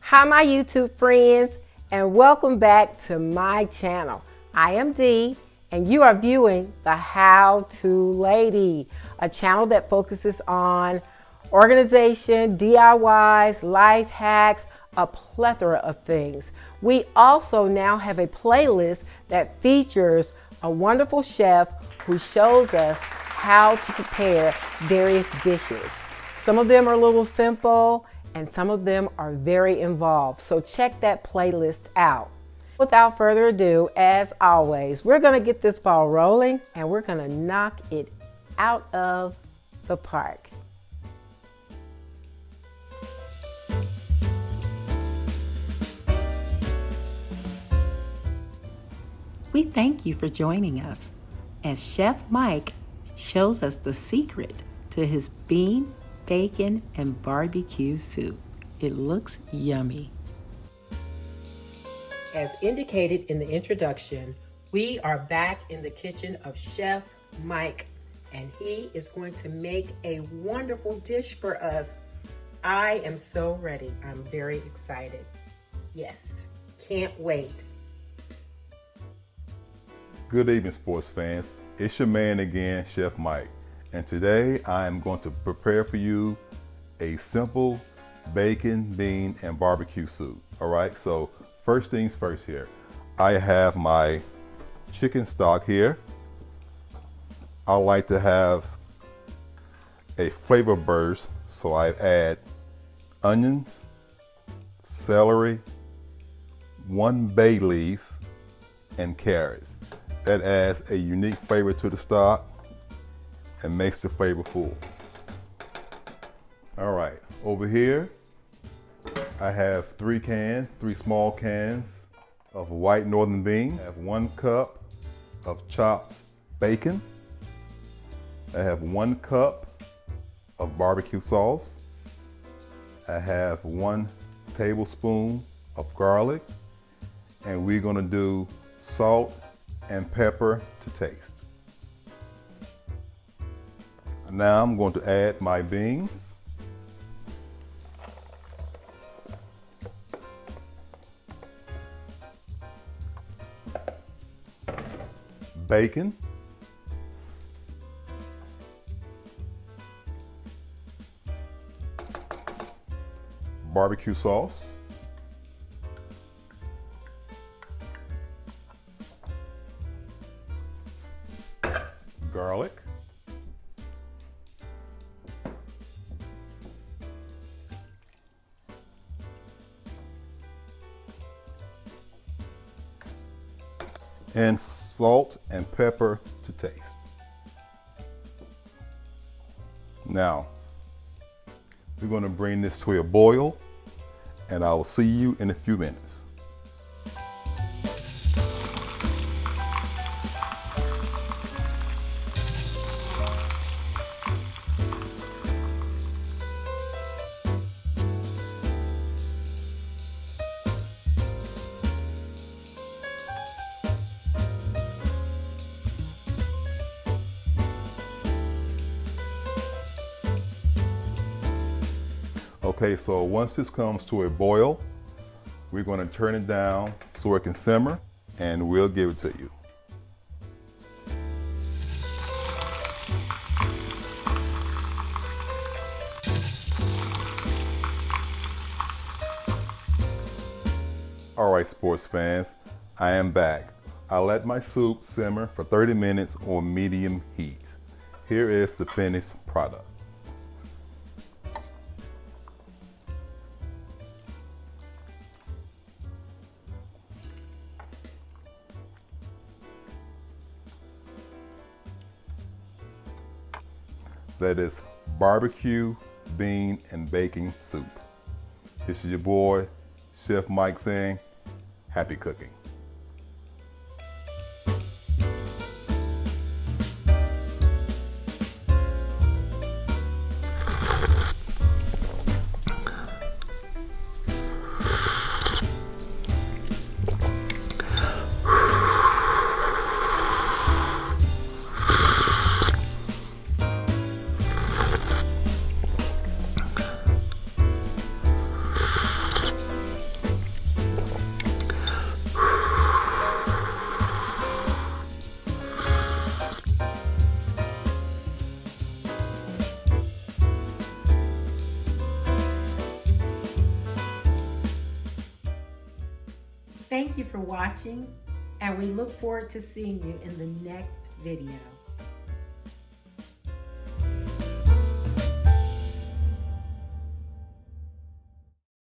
Hi my YouTube friends, and welcome back to my channel. I am Dee and you are viewing The How To Lady, a channel that focuses on organization, DIYs, life hacks, a plethora of things. We also now have a playlist that features a wonderful chef who shows us how to prepare various dishes. Some of them are a little simple and some of them are very involved. So check that playlist out. Without further ado, as always, we're gonna get this ball rolling and we're gonna knock it out of the park. We thank you for joining us as Chef Mike shows us the secret to his bean, bacon, and barbecue soup. It looks yummy. As indicated in the introduction, we are back in the kitchen of Chef Mike, and he is going to make a wonderful dish for us. I am so ready. I'm very excited. Yes, can't wait. Good evening, sports fans. It's your man again, Chef Mike. And today I am going to prepare for you a simple bacon, bean, and barbecue soup. All right, so first things first here. I have my chicken stock here. I like to have a flavor burst, so I add onions, celery, 1 bay leaf, and carrots. That adds a unique flavor to the stock and makes the flavor full. All right, over here, I have 3 small cans of white northern beans. I have 1 cup of chopped bacon. I have 1 cup of barbecue sauce. I have 1 tablespoon of garlic, and we're gonna do salt and pepper to taste. Now I'm going to add my beans. Bacon. Barbecue sauce. Garlic. And salt and pepper to taste. Now, we're going to bring this to a boil, and I will see you in a few minutes. Okay, so once this comes to a boil, we're going to turn it down so it can simmer, and we'll give it to you. All right, sports fans, I am back. I let my soup simmer for 30 minutes on medium heat. Here is the finished product. That is barbecue, bean, and bacon soup. This is your boy, Chef Mike, saying, happy cooking. Thank you for watching, and we look forward to seeing you in the next video.